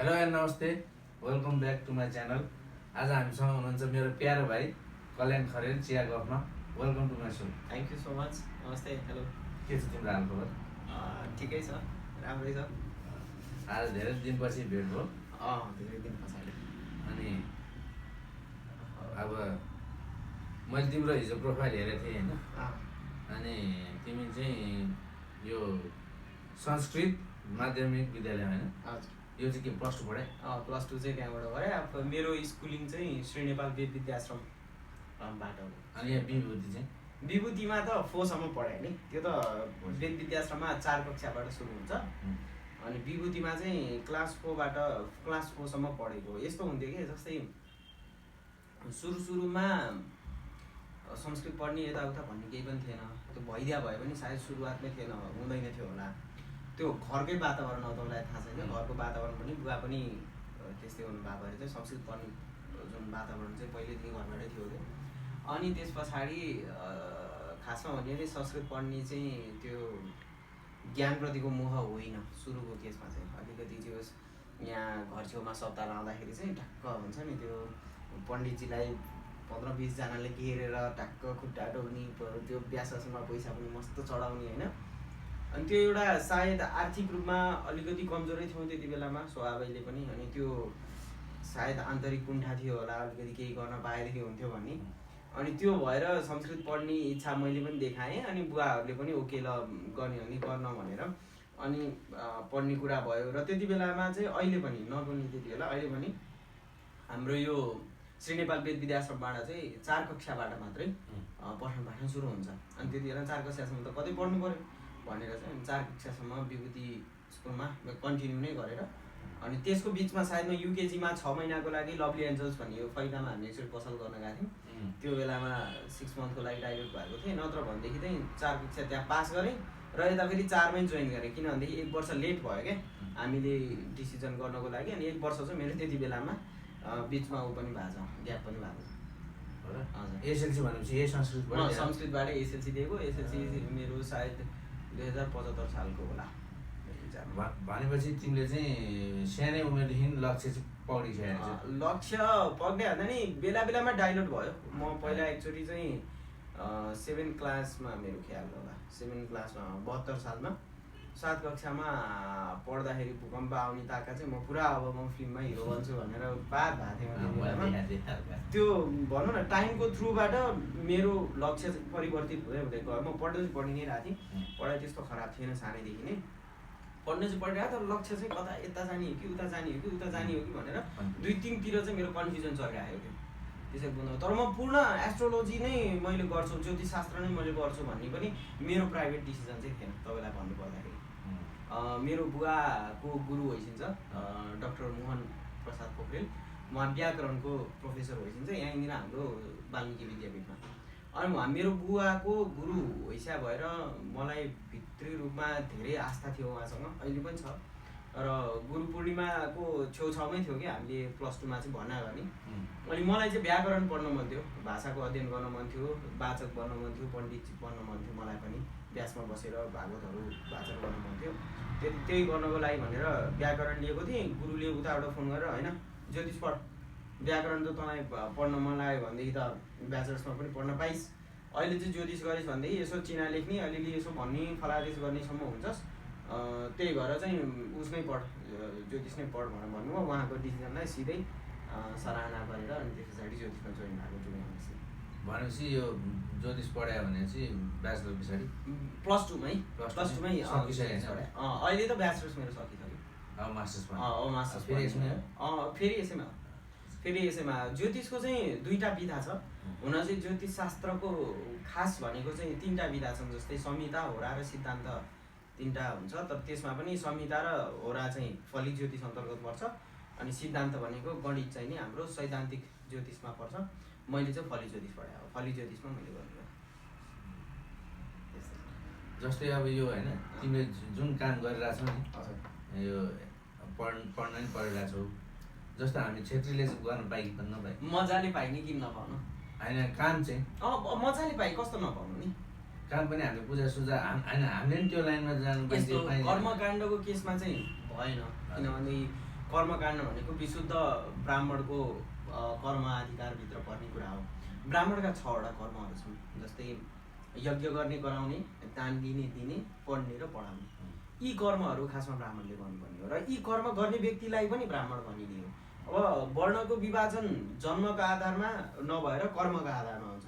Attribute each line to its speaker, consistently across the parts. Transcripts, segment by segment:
Speaker 1: Hello and नमस्ते, welcome back to my channel. आज हामीसँग हुनुहुन्छ मेरो प्यारो भाइ कल्याण खरेल चिया गफमा। Welcome to my show.
Speaker 2: Thank you so much. नमस्ते। हेलो।
Speaker 1: के छ तिम्रो हालखबर?
Speaker 2: ठिकै छ, राम्रै छ।
Speaker 1: आज धेरै दिनपछि भेट भयो।
Speaker 2: धेरै दिन पछाडि।
Speaker 1: अनि अब मैले तिम्रो हिजो प्रोफाइल हेरेको थिएँ होइन, अनि तिमी चाहिँ यो संस्कृत माध्यमिक विद्यालय होइन?
Speaker 2: हजुर।
Speaker 1: यो चाहिँ के प्लस टू पढाए?
Speaker 2: प्लस टू चाहिँ त्यहाँबाट गरेँ। अब मेरो स्कुलिङ चाहिँ श्री नेपाल वेद विद्याश्रमबाट हो।
Speaker 1: अनि यहाँ विभूति चाहिँ?
Speaker 2: विभूतिमा त 4 सम्म पढाएँ नि। त्यो त वेद विद्याश्रममा 4 कक्षाबाट सुरु हुन्छ। अनि विभूतिमा चाहिँ क्लास 4 सम्म पढेको। यस्तो हुन्थ्यो कि जस्तै सुरुमा संस्कृत पढ्ने यताउता भन्ने केही पनि थिएन। त्यो भइदिया भए पनि सायद सुरुवातमै थिएन, हुँदैन थियो होला। त्यो घरकै वातावरण हो, तपाईँलाई थाहा छैन। घरको वातावरण पनि बुवा पनि त्यस्तै हुनुभएको भएर चाहिँ संस्कृत पढ्ने जुन वातावरण चाहिँ पहिलेदेखि घरबाटै थियो त्यो। अनि त्यस पछाडि खासमा भन्यो भने संस्कृत पढ्ने चाहिँ त्यो ज्ञानप्रतिको मोह होइन सुरुको केसमा चाहिँ। अलिकति त्यो यहाँ घर छेउमा सप्ताह लाउँदाखेरि चाहिँ ढक्क हुन्छ नि, त्यो पण्डितजीलाई 15-20 जनाले घेरेर ढक्क खुट्टा टोक्ने, त्यो व्यासमा पैसा पनि मस्त चढाउने होइन। अनि त्यो एउटा सायद आर्थिक रूपमा अलिकति कमजोरै थियौँ त्यति बेलामा स्वभावैले पनि। अनि त्यो सायद आन्तरिक कुण्ठा थियो होला, अलिकति केही गर्न पाएदेखि हुन्थ्यो भन्ने। अनि त्यो भएर संस्कृत पढ्ने इच्छा मैले पनि देखाएँ। अनि बुवाहरूले पनि ओके ल गर्ने हो नि गर्न भनेर अनि पढ्ने कुरा भयो। र त्यति बेलामा चाहिँ अहिले पनि नगर्ने त्यति बेला अहिले पनि हाम्रो यो श्री नेपाल वेद विद्याश्रमबाट चाहिँ 4 कक्षाबाट मात्रै पठन पाठन सुरु हुन्छ। अनि त्यति बेला 4 कक्षासम्म त कतै पढ्नु पऱ्यो भनेर चाहिँ 4 कक्षासम्म विभूति स्कुलमा कन्टिन्यू नै गरेर अनि त्यसको बिचमा सायद म युकेजीमा 6 महिनाको लागि लभली एन्जल्स भन्ने यो फैदामा हामीले एकचोटि पसल गर्न गएको थियौँ। त्यो बेलामा 6 मन्थको लागि डाइभर्ट भएको थिएँ। नत्र भनेदेखि चाहिँ 4 कक्षा त्यहाँ पास गरेँ र यता फेरि 4 मै जोइन गरेँ। किनभनेदेखि 1 वर्ष लेट भयो क्या हामीले डिसिजन गर्नको लागि। अनि 1 वर्ष चाहिँ मेरो त्यति बेलामा बिचमा ऊ पनि भएको छ, ग्याप पनि भएको छ।
Speaker 1: हजुर। एसएलसी भनेपछि यही संस्कृतबाट?
Speaker 2: संस्कृतबाट एसएलसी दिएको। एसएलसी मेरो सायद 2075 सालको होला।
Speaker 1: भनेपछि तिमीले चाहिँ सानै उमेरदेखि लक्ष्य चाहिँ पक्रिसकेको छ?
Speaker 2: लक्ष्य पक्रियो भन्दा नि बेला बेलामा डाइलट भयो। म पहिला एकचोटि चाहिँ 7 क्लासमा मेरो ख्याल होला, 7 क्लासमा 72 सालमा 7 कक्षामा पढ्दाखेरि भूकम्प आउने ताका चाहिँ म पुरा अब म फिल्ममा हिरो बन्छु भनेर पार भएको थिएँ। त्यो भनौँ न टाइमको थ्रुबाट मेरो लक्ष्य चाहिँ परिवर्तित हुँदै हुँदै गयो। म पढ्दै पढि नै रहेको थिएँ, पढाइ त्यस्तो खराब थिएन सानैदेखि नै। पढ्न चाहिँ पढिरहेको तर लक्ष्य चाहिँ कता यता जाने हो कि उता जाने हो कि उता जाने हो कि भनेर 2-3तिर चाहिँ मेरो कन्फ्युजन चलिरहेको थियो त्यसरी बुझ्नु। तर म पूर्ण एस्ट्रोलोजी नै मैले गर्छु, ज्योतिषशास्त्र नै मैले गर्छु भन्ने पनि मेरो प्राइभेट डिसिजन चाहिँ थिएन तपाईँलाई भन्नुपर्दाखेरि। मेरो बुवाको गुरु भइसिन्छ डाक्टर मोहन प्रसाद पोखरेल, उहाँ व्याकरणको प्रोफेसर भइसिन्छ यहीँनिर हाम्रो वाल्मिकी विद्यापीठमा। अनि उहाँ मेरो बुवाको गुरु भइसक्यो भएर मलाई भित्री रूपमा धेरै आस्था थियो उहाँसँग, अहिले पनि छ। र गुरु पूर्णिमाको छेउछाउमै थियो कि हामीले प्लस 2मा चाहिँ भर्ना गर्ने। अनि मलाई चाहिँ व्याकरण पढ्न मन थियो, भाषाको अध्ययन गर्न मन थियो, वाचक बन्न मन थियो, पण्डित बन्न मन थियो मलाई पनि। व्यासमा बसेर भागवतहरू वाचन गर्न मन थियो। त्यही गर्नको लागि भनेर व्याकरण लिएको थिएँ। गुरुले उताबाट फोन गरेर होइन ज्योतिष पढ, व्याकरण त तँलाई पढ्न मन लाग्यो भनेदेखि त ब्याचलर्समा पनि पढ्न पाइस्। अहिले चाहिँ ज्योतिष गरिस् भनेदेखि यसो चिना लेख्ने अलिअलि यसो भन्ने फलादेश गर्नेसम्म हुन्छस्। त्यही भएर चाहिँ उसमै पढ, ज्योतिष नै पढ भनेर भन्नुभयो। उहाँको डिसिजनलाई सिधै सराहना गरेर अनि त्यस पछाडि ज्योतिषमा जोइन भएको छु।
Speaker 1: भनेपछि यो ज्योतिष पढायो भनेपछि ब्याचलर पछाडि
Speaker 2: प्लस 2मै
Speaker 1: सकिसकेको छ?
Speaker 2: अहिले त ब्याचलर्स मेरो सकिसक्यो।
Speaker 1: अब मास्टर्समा?
Speaker 2: मास्टर्स फेरि यसैमा ज्योतिषको चाहिँ 2टा विधा छ। हुन चाहिँ ज्योतिष शास्त्रको खास भनेको चाहिँ 3टा विधा छन्, जस्तै संहिता, होरा र सिद्धान्त 3टा हुन्छ। तर त्यसमा पनि संहिता र होरा चाहिँ फलिक ज्योतिष अन्तर्गत पर्छ। अनि सिद्धान्त भनेको गणित चाहिँ नि हाम्रो सैद्धान्तिक ज्योतिषमा पर्छ। मैले चाहिँ फलिक ज्योतिष पढाएँ, फलिक ज्योतिषमा मैले गर्नु।
Speaker 1: जस्तै अब यो होइन तिमीले जुन काम गरिरहेछौ नि, यो पढ्न नि पढिरहेछौ, जस्तो हामी क्षेत्रीले गर्न पाइ कि नपाइ?
Speaker 2: मजाले पाइ नि, किन नपाउनु?
Speaker 1: होइन काम चाहिँ
Speaker 2: मजाले पाइ, कस्तो नपाउनु नि?
Speaker 1: काम पनि हामीले पूजासुजा होइन हामीले पनि त्यो लाइनमा जानु पाइन्छ।
Speaker 2: कर्मकाण्डको केसमा चाहिँ भएन, किनभने कर्मकाण्ड भनेको विशुद्ध ब्राह्मणको कर्म अधिकारभित्र पर्ने कुरा हो। ब्राह्मणका 6वटा कर्महरू छन्, जस्तै यज्ञ गर्ने, गराउने, दान दिने, पढ्ने र पढाउने। यी कर्महरू खासमा ब्राह्मणले गर्नुपर्ने हो र यी कर्म गर्ने व्यक्तिलाई पनि ब्राह्मण भनिने हो। अब वर्णको विभाजन जन्मको आधारमा नभएर कर्मको आधारमा हुन्छ।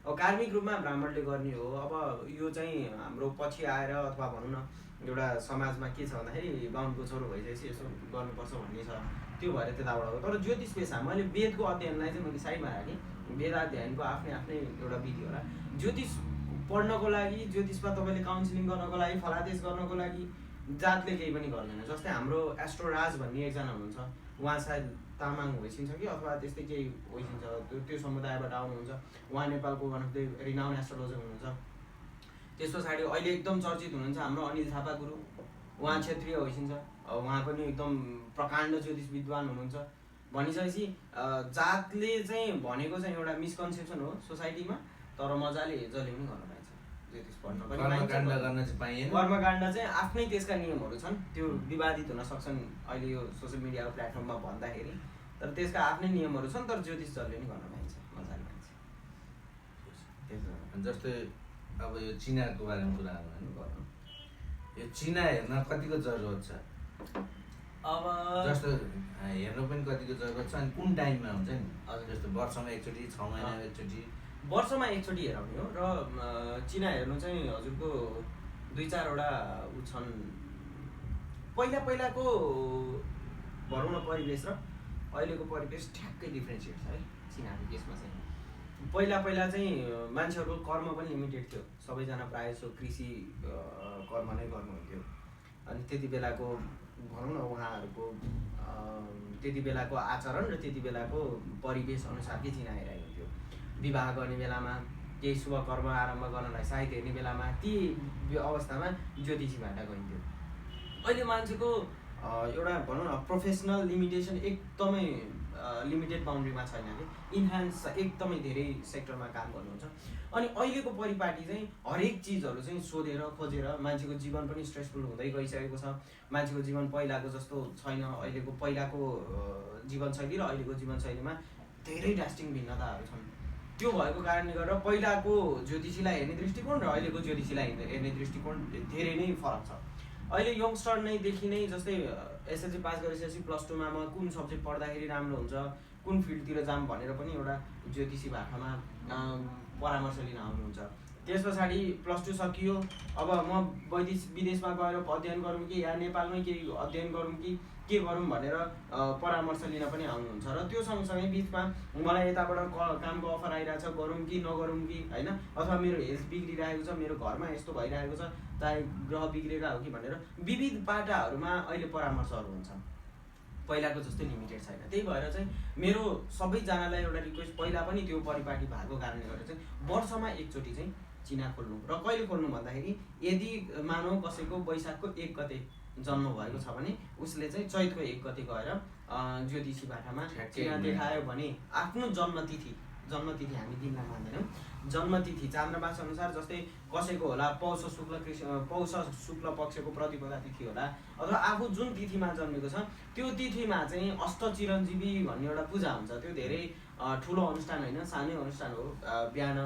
Speaker 2: अब कार्मिक रूपमा ब्राह्मणले गर्ने हो। अब यो चाहिँ हाम्रो पछि आएर अथवा भनौँ न एउटा समाजमा के छ भन्दाखेरि बाहुनको छोरो भइसकेपछि यसो गर्नुपर्छ भन्ने छ, त्यो भएर त्यताबाट हो। तर ज्योतिष पेसा मैले वेदको अध्ययनलाई चाहिँ मैले साइडमा राखेँ। वेदाध्ययनको आफ्नै एउटा विधि होला। ज्योतिष पढ्नको लागि, ज्योतिषमा तपाईँले काउन्सिलिङ गर्नको लागि, फलादेश गर्नको लागि जातले केही पनि गर्दैन। जस्तै हाम्रो एस्ट्रोराज भन्ने एकजना हुनुहुन्छ, उहाँ सायद तामाङ होइसिन्छ कि अथवा त्यस्तै केही होइसिन्छ, त्यो समुदायबाट आउनुहुन्छ। उहाँ नेपालको one of the renown astrologer हुनुहुन्छ। त्यस पछाडि अहिले एकदम चर्चित हुनुहुन्छ हाम्रो अनिल थापा गुरु, उहाँ क्षेत्रीय होइसिन्छ। उहाँ पनि एकदम प्रकाण्ड ज्योतिष विद्वान हुनुहुन्छ। भनिसकेपछि जातले चाहिँ भनेको चाहिँ एउटा मिसकन्सेप्सन हो सोसाइटीमा, तर मजाले जसले पनि गर्न पाइन्छ। ज्योतिष पढ्न पनि पाइन्छ। कर्मकाण्ड चाहिँ आफ्नै त्यसका नियमहरू छन्, त्यो विवादित हुन सक्छन् अहिले यो सोसियल मिडियाको प्लेटफर्ममा भन्दाखेरि, तर त्यसका आफ्नै नियमहरू छन्। तर ज्योतिष जसले पनि गर्न पाइन्छ, मजाले पाइन्छ।
Speaker 1: जस्तै अब यो चिनाको बारेमा कुरा गर्नु, यो चिना हेर्न कतिको जरुरत छ?
Speaker 2: अब
Speaker 1: जस्तो हेर्नु पनि कतिको जरुरत छ, अनि कुन टाइममा हुन्छ नि? जस्तो वर्षमा एकचोटि, 6 महिनामा एकचोटि?
Speaker 2: वर्षमा एकचोटि हेराउने हो। र चिना हेर्नु चाहिँ हजुरको 2-4वटा ऊ छन्। पहिलाको भनौँ न परिवेश र अहिलेको परिवेश ठ्याक्कै डिफ्रेन्सिएट छ है चिनाको केसमा चाहिँ। पहिला चाहिँ मान्छेहरूको कर्म पनि लिमिटेड थियो। सबैजना प्रायः जसो कृषि कर्म नै गर्नुहुन्थ्यो। अनि त्यति बेलाको भनौँ न उहाँहरूको त्यति बेलाको आचरण र त्यति बेलाको परिवेश अनुसारकै चिना हेराइन्थ्यो। विवाह गर्ने बेलामा, केही शुभ कर्म आरम्भ गर्नलाई साइत हेर्ने बेलामा ती अवस्थामा ज्योतिषीबाट गइन्थ्यो। अहिले मान्छेको एउटा भनौँ न प्रोफेसनल लिमिटेसन एकदमै लिमिटेड बााउन्ड्रीमा छैन कि, इन्हान्स एकदमै धेरै सेक्टरमा काम गर्नुहुन्छ। अनि अहिलेको परिपाटी चाहिँ हरेक चिजहरू चाहिँ सोधेर खोजेर मान्छेको जीवन पनि स्ट्रेसफुल हुँदै गइसकेको छ। मान्छेको जीवन पहिलाको जस्तो छैन। अहिलेको पहिलाको जीवनशैली र अहिलेको जीवनशैलीमा धेरै ड्रास्टिक भिन्नताहरू छन्। त्यो भएको कारणले गर्दा पहिलाको ज्योतिषीलाई हेर्ने दृष्टिकोण र अहिलेको ज्योतिषीलाई हेर्ने दृष्टिकोण धेरै नै फरक छ। अहिले यङ्स्टर नैदेखि नै जस्तै एसएलसी पास गरिसकेपछि +2मा म कुन सब्जेक्ट पढ्दाखेरि राम्रो हुन्छ, कुन फिल्डतिर जाम भनेर पनि एउटा ज्योतिषी भाषामा परामर्श लिन आउनुहुन्छ। त्यस पछाडि +2 सकियो, अब म विदेशमा गएर अध्ययन गरौँ कि या नेपालमै केही अध्ययन गरौँ कि के गरौँ भनेर परामर्श लिन पनि आउनुहुन्छ। र त्यो सँगसँगै बिचमा मलाई यताबाट कामको अफर आइरहेछ, गरौँ कि नगरौँ कि होइन, अथवा मेरो हेल्थ बिग्रिरहेको छ, मेरो घरमा यस्तो भइरहेको छ, चाहे ग्रह बिग्रेर हो कि भनेर विविध पाटाहरूमा अहिले परामर्शहरू हुन्छन्। पहिलाको जस्तै लिमिटेड छैन। त्यही भएर चाहिँ मेरो सबैजनालाई एउटा रिक्वेस्ट, पहिला पनि त्यो परिपाटी भएको कारणले गर्दा चाहिँ वर्षमा एकचोटि चाहिँ चिना खोल्नु। र कहिले खोल्नु भन्दाखेरि यदि मानव कसैको वैशाखको 1 गते जन्म भएको छ भने उसले चाहिँ चैतको 1 गते गएर ज्योतिषी भाटामा चिना देखायो भने आफ्नो जन्मतिथि हामी दिनलाई मान्दैनौँ, जन्मतिथि चान्द्रमास अनुसार, जस्तै कसैको होला पौष शुक्ल पक्षको प्रतिपदा तिथि होला, अथवा आफू जुन तिथिमा जन्मेको छ त्यो तिथिमा चाहिँ अष्टचिरञ्जीवी भन्ने एउटा पूजा हुन्छ। त्यो धेरै ठुलो अनुष्ठान होइन, सानै अनुष्ठान हो। बिहान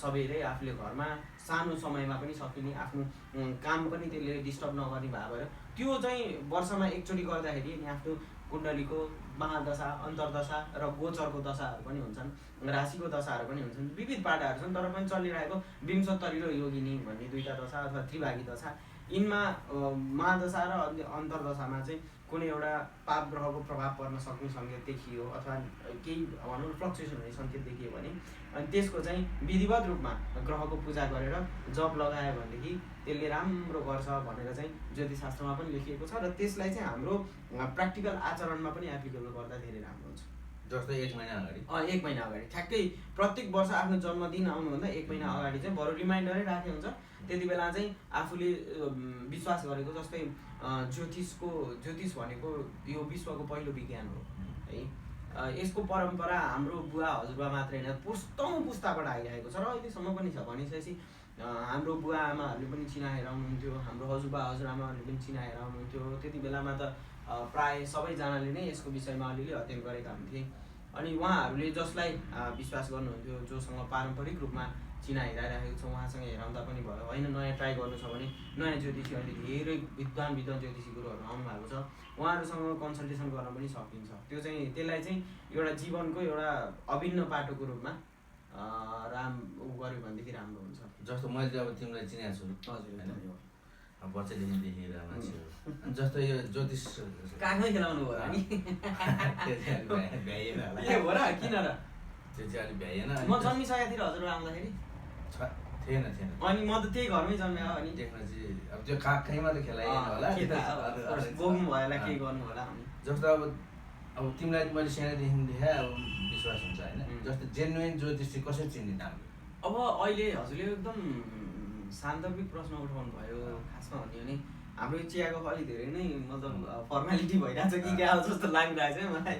Speaker 2: सबैले आफूले घरमा सानो समयमा पनि सकिने, आफ्नो काम पनि त्यसले डिस्टर्ब नगर्ने भएर त्यो चाहिँ वर्षमा एकचोटि गर्दाखेरि नि आफ्नो कुण्डलीको महादशा, अन्तर्दशा र गोचरको दशाहरू पनि हुन्छन्, राशिको दशाहरू पनि हुन्छन्, विविध पाटाहरू छन्। तर पनि चलिरहेको विंशोत्तरी र योगिनी भन्ने 2टा दशा अथवा त्रिभागी दशा, यिनमा महादशा र अन्तर्दशामा चाहिँ कुनै एउटा पाप ग्रहको प्रभाव पर्न सक्ने सङ्केत देखियो अथवा केही भनौँ फ्लक्चुएसन हुने सङ्केत देखियो भने अनि त्यसको चाहिँ विधिवत रूपमा ग्रहको पूजा गरेर जप लगायो भनेदेखि त्यसले राम्रो गर्छ भनेर चाहिँ ज्योतिषशास्त्रमा पनि लेखिएको छ। र त्यसलाई चाहिँ हाम्रो प्र्याक्टिकल आचरणमा पनि एप्लिकेबल गर्दा धेरै राम्रो हुन्छ।
Speaker 1: जस्तो 1 महिना अगाडि
Speaker 2: 1 महिना अगाडि ठ्याक्कै प्रत्येक वर्ष आफ्नो जन्मदिन आउनुभन्दा 1 महिना अगाडि चाहिँ बरु रिमाइन्डरै राखे हुन्छ। त्यति बेला चाहिँ आफूले विश्वास गरेको, जस्तै ज्योतिष भनेको यो विश्वको पहिलो विज्ञान हो है। यसको परम्परा हाम्रो बुवा हजुरबा मात्रै होइन, पुस्तौँ पुस्ताबाट आइरहेको छ र अहिलेसम्म पनि छ। भनिसकेपछि हाम्रो बुवा आमाहरूले पनि चिना हेराउनुहुन्थ्यो, हाम्रो हजुरबा हजुरआमाहरूले पनि चिना हेराउनुहुन्थ्यो। त्यति बेलामा त प्राय सबैजनाले नै यसको विषयमा अलिअलि अध्ययन गरेका हुन्थे। अनि उहाँहरूले जसलाई विश्वास गर्नुहुन्थ्यो, जोसँग पारम्परिक रूपमा चिना हेराइराखेको छ, उहाँसँग हेराउँदा पनि भयो, होइन नयाँ ट्राई गर्नु छ भने नयाँ ज्योतिषी अहिले धेरै विद्वान ज्योतिषी गुरुहरू आउनु भएको छ, उहाँहरूसँग कन्सल्टेसन गर्न पनि सकिन्छ। त्यो चाहिँ त्यसलाई चाहिँ एउटा जीवनको एउटा अभिन्न पाटोको रूपमा गऱ्यो भनेदेखि राम्रो हुन्छ।
Speaker 1: जस्तो मैले अब तिमीलाई चिनेको छु,
Speaker 2: हजुर,
Speaker 1: बच्चादेखि देखेर मान्छेहरू, जस्तो यो ज्योतिष
Speaker 2: काखमै खेलाउनु भयो नि
Speaker 1: भ्याइएन होला,
Speaker 2: ए हो र, किन र?
Speaker 1: त्यो चाहिँ अलिक भ्याइएन।
Speaker 2: म जन्मिसकेको थिएँ हजुर आउँदाखेरि
Speaker 1: थिएन
Speaker 2: अनि म त त्यही घरमै जन्मेँ हो। अनि
Speaker 1: देख्न चाहिँ अब त्यो काखैमा त खेलाइएन होला,
Speaker 2: गोम भएला के गर्नु होला।
Speaker 1: जस्तो अब तिमीलाई मैले सानैदेखि देखाएँ, अब विश्वास हुन्छ होइन। जस्तो जेन्युइन ज्योतिषी कसरी चिन्ने राम्रो?
Speaker 2: अब अहिले हजुरले एकदम सान्दर्भिक प्रश्न उठाउनु भयो। खासमा भन्यो भने हाम्रो यो चियाको अलि धेरै नै मतलब फर्मालिटी भइरहेछ कि क्या हो जस्तो लागिरहेछ है मलाई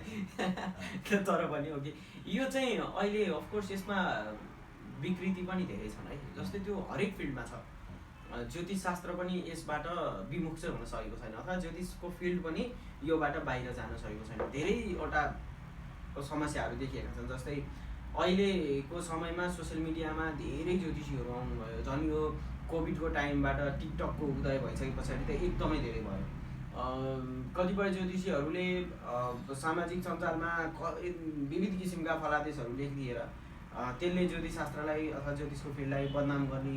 Speaker 2: तर पनि हो कि यो चाहिँ अहिले अफकोर्स यसमा विकृति पनि धेरै छन् है। जस्तै त्यो हरेक फिल्डमा छ। ज्योतिष शास्त्र पनि यसबाट विमुख चाहिँ हुन सकेको छैन, अथवा ज्योतिषको फिल्ड पनि योबाट बाहिर जान सकेको छैन। धेरैवटा समस्याहरू देखिएका छन्। जस्तै अहिलेको समयमा सोसियल मिडियामा धेरै ज्योतिषीहरू आउनुभयो। झन् यो कोभिडको टाइमबाट टिकटकको उदय भइसके पछाडि त एकदमै धेरै भयो। कतिपय ज्योतिषीहरूले सामाजिक सञ्जालमा विविध किसिमका फलादेशहरू लेखिदिएर त्यसले ज्योतिष शास्त्रलाई अथवा ज्योतिषको फिल्डलाई बदनाम गर्ने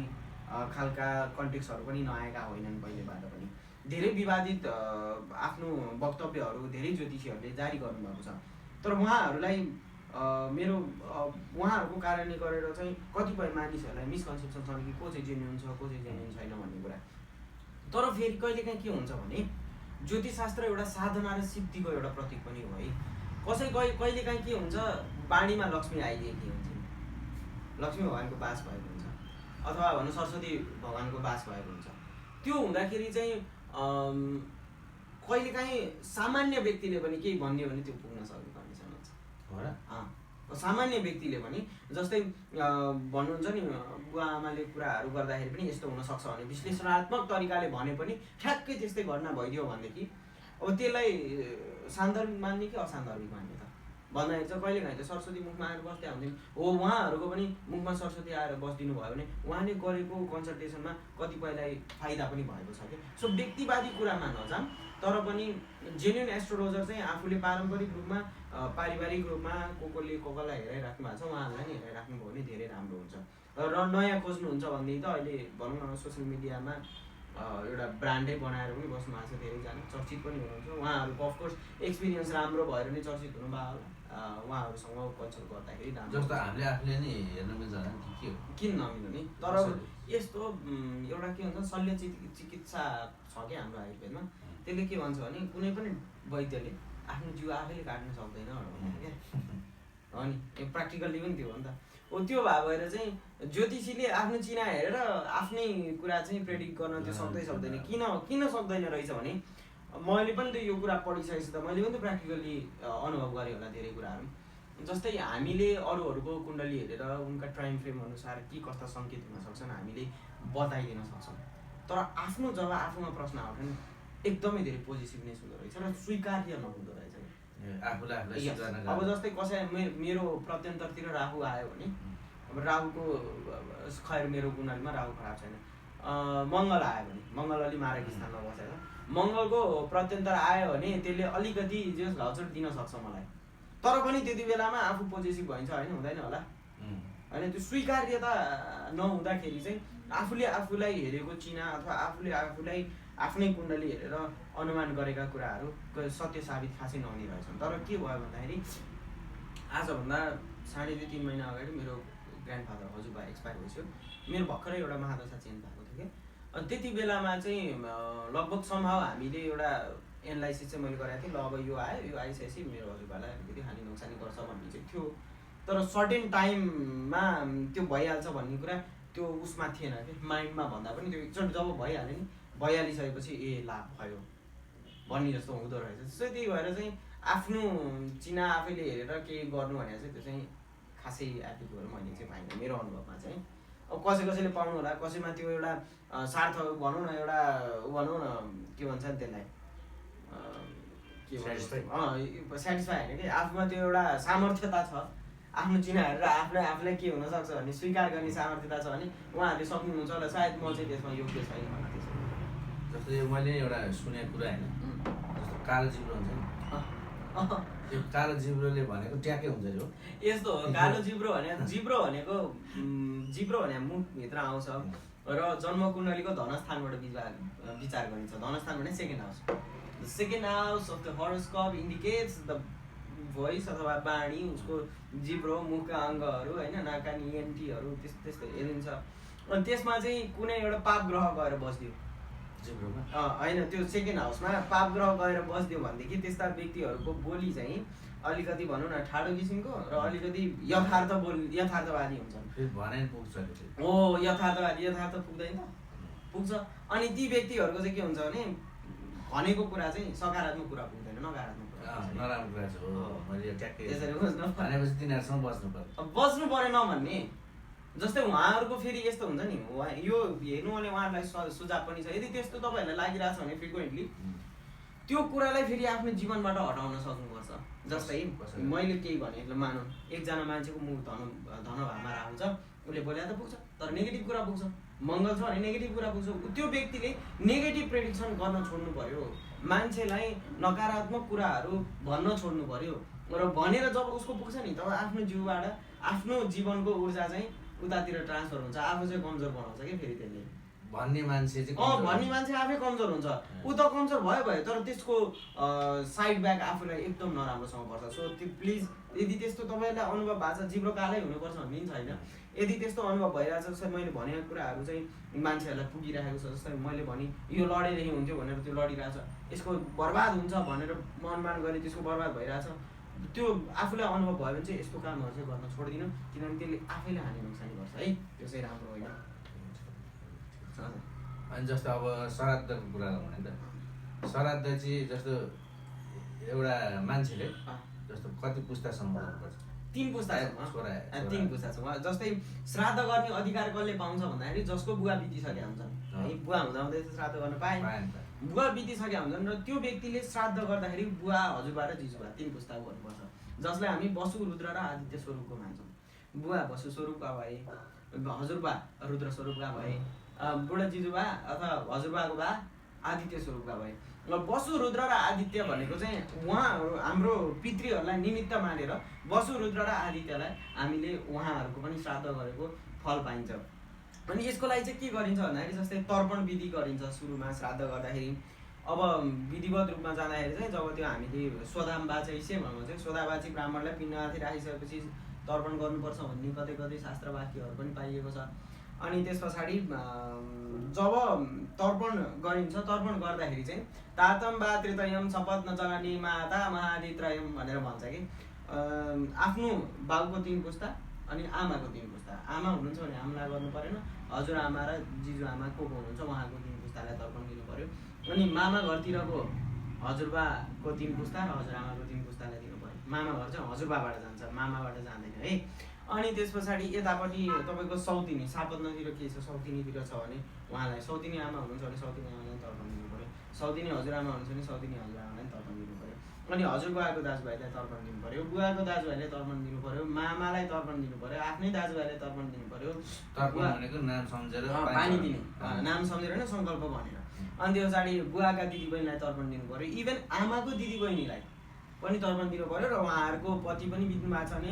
Speaker 2: खालका कन्टेक्स्टहरू पनि नआएका होइनन्। पहिलेबाट पनि धेरै विवादित आफ्नो वक्तव्यहरू धेरै ज्योतिषीहरूले जारी गर्नुभएको छ। तर उहाँहरूलाई मेरो उहाँहरूको कारणले गरेर चाहिँ कतिपय मानिसहरूलाई मिसकन्सेप्सन छ कि को चाहिँ जेन्युन छ, को चाहिँ जेन्युन छैन भन्ने कुरा। तर फेरि कहिलेकाहीँ के हुन्छ भने ज्योतिष शास्त्र एउटा साधना र सिद्धिको एउटा प्रतीक पनि हो है। कहिलेकाहीँ के हुन्छ, बाणीमा लक्ष्मी आइदिएकी हुन्छन्, लक्ष्मी भगवानको बास भएको हुन्छ, अथवा भनौँ सरस्वती भगवानको बास भएको हुन्छ। त्यो हुँदाखेरि चाहिँ कहिलेकाहीँ सामान्य व्यक्तिले पनि केही भन्यो भने त्यो पुग्न सक्ने कन्डिसन हुन्छ हो र। सामान्य व्यक्तिले पनि जस्तै भन्नुहुन्छ नि बुवा आमाले कुराहरू गर्दाखेरि पनि यस्तो हुनसक्छ भने विश्लेषणात्मक तरिकाले भने पनि ठ्याक्कै त्यस्तै घटना भइदियो भनेदेखि अब त्यसलाई सान्दर्भिक मान्ने कि असान्दर्भिक मान्ने त भन्दाखेरि चाहिँ कहिलेकाहीँ त सरस्वती मुखमा आएर बस्दै हुन्थ्यो हो, उहाँहरूको पनि मुखमा सरस्वती आएर बसिदिनु भयो भने उहाँले गरेको कन्सल्टेसनमा कतिपयलाई फाइदा पनि भएको छ कि। सो व्यक्तिवादी कुरामा नजाऊँ, तर पनि जेन्युन एस्ट्रोलोजर चाहिँ आफूले पारम्परिक रूपमा पारिवारिक रूपमा कसलाई हेराइराख्नु भएको छ उहाँहरूलाई नै हेराइराख्नुभयो भने धेरै राम्रो हुन्छ। र नयाँ खोज्नुहुन्छ भनेदेखि त अहिले भनौँ न सोसियल मिडियामा एउटा ब्रान्डै बनाएर पनि बस्नु भएको छ, धेरैजना चर्चित पनि हुनुहुन्छ। उहाँहरूको अफकोर्स एक्सपिरियन्स राम्रो भएर नै चर्चित हुनुभयो होला। उहाँहरूसँग कन्सल्ट गर्दाखेरि राम्रो।
Speaker 1: जस्तो हामीले आफूले नि हेर्नु मिल्छ के हो,
Speaker 2: किन नमिल्नु नि। तर यस्तो एउटा के हुन्छ, शल्य चिकित्सा छ क्या हाम्रो आयुर्वेदमा। त्यसले के भन्छ भने कुनै पनि वैद्यले आफ्नो जिउ आफैले काट्न सक्दैन क्या हो नि। प्र्याक्टिकल्ली पनि त्यो हो नि त। हो त्यो भएर चाहिँ ज्योतिषीले आफ्नो चिना हेरेर आफ्नै कुरा चाहिँ प्रेडिक्ट गर्न त्यो सक्दैन। किन सक्दैन रहेछ भने मैले पनि त यो कुरा पढिसकेपछि त मैले पनि त प्र्याक्टिकल्ली अनुभव गरेँ होला धेरै कुराहरू। जस्तै हामीले अरूहरूको कुण्डली हेरेर उनका टाइम फ्रेम अनुसार के कस्ता सङ्केत हुन सक्छन् हामीले बताइदिन सक्छौँ। तर आफ्नो जब आफूमा प्रश्न आउँछ नि एकदमै धेरै पोजिटिभनेस हुँदो रहेछ र स्वीकार्य नहुँदो रहेछ
Speaker 1: आफूलाई।
Speaker 2: अब जस्तै कसै मेरो प्रत्यन्तरतिर राहु आयो भने अब राहुको खैर मेरो कुण्डलीमा राहु खराब छैन, मङ्गल आयो भने मङ्गल अलि मारक स्थानमा बसेर मङ्गलको प्रत्यन्तर आयो भने त्यसले अलिकति जे घाउचोट दिन सक्छ मलाई। तर पनि त्यति बेलामा आफू पोजिटिभ भइन्छ होइन, हुँदैन होला होइन। त्यो स्वीकार्यता नहुँदाखेरि चाहिँ आफूले आफूलाई हेरेको चिना अथवा आफूले आफूलाई आफ्नै कुण्डली हेरेर अनुमान गरेका कुराहरू सत्य साबित खासै नहुने रहेछन्। तर के भयो भन्दाखेरि आजभन्दा 2.5-3 महिना अगाडि मेरो ग्रान्डफादर हजुरबा एक्सपायर भइसक्यो। मेरो भर्खरै एउटा महादशा चेन्ज भएको थियो क्या। अनि त्यति बेलामा चाहिँ लगभग सम्हाउ हामीले एउटा एनालाइसिस चाहिँ मैले गरेको थिएँ। ल अब यो आइसकेपछि मेरो हजुरबालाई अलिकति हानि नोक्सानी गर्छ भन्ने चाहिँ थियो। तर सर्टेन टाइममा त्यो भइहाल्छ भन्ने कुरा त्यो उसमा थिएन कि, माइन्डमा भन्दा पनि त्यो एकचोटि जब भइहाल्यो नि भइहालिसकेपछि लाभ भयो भन्ने जस्तो हुँदो रहेछ। सो त्यही भएर चाहिँ आफ्नो चिना आफैले हेरेर केही गर्नु भने चाहिँ त्यो चाहिँ खासै एप्लिकेबल मैले चाहिँ पाइनँ मेरो अनुभवमा चाहिँ। अब कसैले पाउनु होला, कसैमा त्यो एउटा सार्थ भनौँ न, एउटा भनौँ न के भन्छ नि त्यसलाई के भन्छ सेटिस्फाई होइन कि आफूमा त्यो एउटा सामर्थ्यता छ आफ्नो चिनाहरू र आफूलाई के हुनसक्छ भन्ने स्वीकार गर्ने सामर्थ्यता छ भने उहाँहरूले सक्नुहुन्छ होला सायद म चाहिँ त्यसमा योग्य छैन होला त्यसो
Speaker 1: जस्तो मैले एउटा सुनेको कुरा होइन जस्तो कालो जिब्रो हुन्छ नि त्यो कालो जिब्रोले भनेको ट्याक्कै हुन्छ यो
Speaker 2: यस्तो हो कालो जिब्रो भनेको जिब्रो भने मुखभित्र आउँछ र जन्मकुण्डलीको धनस्थानबाट विचार गरिन्छ धनस्थान भने second house second house of the horoscope indicates the voice अथवा बाणी उसको जिब्रो मुखका अङ्गहरू होइन नाकानी एन्टीहरू त्यस्तो हेरिन्छ अनि त्यसमा चाहिँ कुनै एउटा पाप ग्रह गएर बस्दियो
Speaker 1: जिब्रोमा
Speaker 2: होइन त्यो सेकेन्ड हाउसमा पाप ग्रह गएर बस्दियो भनेदेखि त्यस्ता व्यक्तिहरूको बोली चाहिँ अलिकति भनौँ न ठाडो किसिमको र अलिकति यथार्थवादी हुन्छन् हो यथार्थवादी यथार्थ पुग्दैन त पुग्छ अनि ती व्यक्तिहरूको चाहिँ के हुन्छ भने भनेको कुरा चाहिँ सकारात्मक कुरा पुग्दैन नकारात्मक
Speaker 1: नराम्रो कुरा छ हो मैले ट्याक्कै
Speaker 2: त्यसरी बुझ्नु
Speaker 1: भनेपछि तिनीहरूसँग
Speaker 2: बस्नु परेन भन्ने जस्तै उहाँहरूको फेरि यस्तो हुन्छ नि यो हेर्नु भने उहाँहरूलाई सुझाव पनि छ यदि त्यस्तो तपाईँहरूलाई लागिरहेछ भने फ्रिक्वेन्टली त्यो कुरालाई फेरि आफ्नो जीवनबाट हटाउन सक्नुपर्छ जस्तै मैले केही भने मानौँ एकजना मान्छेको मुख धनभावमा राख्छ उसले बोले त पुग्छ तर नेगेटिभ कुरा पुग्छ मङ्गल छ भने नेगेटिभ कुरा पुग्छ त्यो व्यक्तिले नेगेटिभ प्रेडिक्सन गर्न छोड्नु पर्यो मान्छेलाई नकारात्मक कुराहरू भन्न छोड्नु पर्यो र भनेर जब उसको पुग्छ नि तब आफ्नो जिउबाट आफ्नो जीवनको ऊर्जा चाहिँ उतातिर ट्रान्सफर हुन्छ आफू चाहिँ कमजोर बनाउँछ कि फेरि त्यसले
Speaker 1: भन्ने मान्छे
Speaker 2: आफै कमजोर हुन्छ ऊ त कमजोर भयो तर त्यसको साइड ब्याक आफूलाई एकदम नराम्रोसँग पर्छ सो त्यो प्लिज यदि त्यस्तो तपाईँलाई अनुभव भएको छ जिब्रो कालै हुनुपर्छ भन्ने पनि छैन यदि त्यस्तो अनुभव भइरहेको छ जस्तै मैले भनेको कुराहरू चाहिँ मान्छेहरूलाई पुगिरहेको छ जस्तै मैले भने यो लडेदेखि हुन्थ्यो भनेर त्यो लडिरहेछ यसको बर्बाद हुन्छ भनेर मनमान गरे त्यसको बर्बाद भइरहेछ त्यो आफूलाई अनुभव भयो भने चाहिँ यस्तो कामहरू चाहिँ गर्न छोड्दिनँ किनभने त्यसले आफैले हानि नोक्सानी गर्छ है त्यो चाहिँ राम्रो होइन
Speaker 1: अनि जस्तो अब श्राद्धको कुरा गरौँ भने त श्राद्ध चाहिँ जस्तो एउटा मान्छेले जस्तो कति पुस्तासम्म गर्नुपर्छ
Speaker 2: 3 पुस्तासम्म 3 पुस्तासम्म जस्तै श्राद्ध गर्ने अधिकार कसले पाउँछ भन्दाखेरि जसको बुवा बितिसकेका हुन्छन् है बुवा हुँदाहुँदै श्राद्ध गर्न पाएन बुवा बितिसकेका हुन्छन् र त्यो व्यक्तिले श्राद्ध गर्दाखेरि बुवा हजुरबा र जिजुबा 3 पुस्ता गर्नुपर्छ जसलाई हामी वसु रुद्र र आदित्य स्वरूपको मान्छौँ बुवा वसु स्वरूपका भए हजुरबा रुद्र स्वरूपका भए बुढा जिजुबा अथवा हजुरबाको बा आदित्य स्वरूपका भए र वसु रुद्र र आदित्य भनेको चाहिँ उहाँहरू हाम्रो पितृहरूलाई निमित्त मानेर वसु रुद्र र आदित्यलाई हामीले उहाँहरूको पनि श्राद्ध गरेको फल पाइन्छ अनि यसको लागि चाहिँ के गरिन्छ भन्दाखेरि जस्तै तर्पण विधि गरिन्छ सुरुमा श्राद्ध गर्दाखेरि अब विधिवत रूपमा जाँदाखेरि चाहिँ जब त्यो हामीले स्वधामवाचै भन्नु चाहिँ स्वधावाची ब्राह्मणलाई पिण्डमाथि राखिसकेपछि तर्पण गर्नुपर्छ भन्ने कतै कतै शास्त्र वाक्यहरू पनि पाइएको छ अनि त्यस पछाडि जब तर्पण गरिन्छ तर्पण गर्दाखेरि चाहिँ तातम वा त्रितयम शपथ नचलानी माता महादित्रयम भनेर भन्छ कि आफ्नो बाबुको 3 पुस्ता अनि आमाको 3 पुस्ता आमा हुनुहुन्छ भने आमालाई गर्नु परेन हजुरआमा र जिजुआमा को हुनुहुन्छ उहाँको 3 पुस्तालाई तर्पण दिनु पर्यो अनि मामा घरतिरको हजुरबाको 3 पुस्ता र हजुरआमाको 3 पुस्तालाई दिनु पर्यो मामा घर चाहिँ हजुरबाबाट जान्छ मामाबाट जाँदैन है अनि त्यस पछाडि यतापट्टि तपाईँको सौतिनी सापत्नतिर के छ सौतिनीतिर छ भने उहाँलाई सौतिनी आमा हुनुहुन्छ भने सौतिनी आमालाई तर्पण दिनु पर्यो सौतिनी हजुरआमा हुनुहुन्छ भने सौतिनी हजुरआमालाई तर्पण दिनु पर्यो अनि हजुरबुवाको दाजुभाइलाई तर्पण दिनु पर्यो बुवाको दाजुभाइले तर्पण दिनु पर्यो मामालाई तर्पण दिनु पर्यो आफ्नै दाजुभाइले तर्पण दिनु पर्यो पानी दिने नाम सम्झेर नै सङ्कल्प भनेर अनि त्यो पछाडि बुवाका दिदीबहिनीलाई तर्पण दिनु पर्यो इभन आमाको दिदीबहिनीलाई पनि तर्पण दिनु पर्यो र उहाँहरूको पति पनि बित्नु भएको छ भने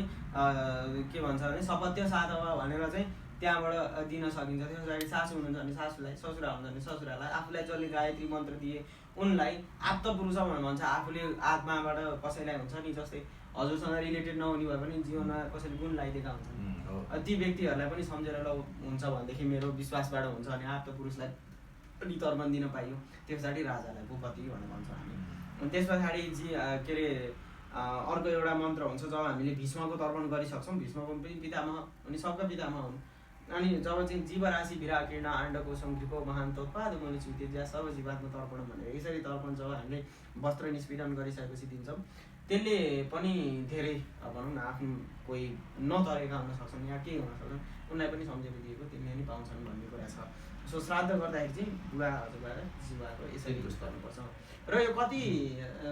Speaker 2: के भन्छ भने सपत्य साधव भनेर चाहिँ त्यहाँबाट दिन सकिन्छ त्यस पछाडि सासू हुनुहुन्छ भने सासूलाई ससुरा हुनुहुन्छ भने ससुरालाई आफूलाई जसले गायत्री मन्त्र दिए उनलाई आप्त पुरुष भन्छ आफूले आत्माबाट कसैलाई हुन्छ नि जस्तै हजुरसँग रिलेटेड नहुने भए पनि जीवनमा कसैले गुण लगाइदिएका हुन्छन् ती व्यक्तिहरूलाई पनि सम्झेर ल हुन्छ भनेदेखि मेरो विश्वासबाट हुन्छ भने आप्त पुरुषलाई पनि तर्पण दिन पाइयो त्यस पछाडि राजालाई भूपति भनेर भन्छ हामी त्यस पछाडि के अरे अर्को एउटा मन्त्र हुन्छ जब हामीले भीष्मको तर्पण गरिसक्छौँ भीष्मको पनि पितामह अनि सबका पितामह हुन् अनि जब चाहिँ जीवराशि विराकीर्ण अण्डकोशम गृहो महान्तोत्पाद मनुष्य सब जीवात्मा तर्पण भनेर यसरी तर्पण जब हामीले वस्त्र निष्पीडन गरिसकेपछि दिन्छौँ त्यसले पनि धेरै भनौँ न आफ्नो कोही नतरेका हुन सक्छन् या केही हुन सक्छन् उनलाई पनि सम्झेर दिएको तिनले नि पाउँछन् भन्ने कुरा छ। सो श्राद्ध गर्दाखेरि चाहिँ बुवा हजुरबा र जीवाको यसरी युज गर्नुपर्छ र यो कति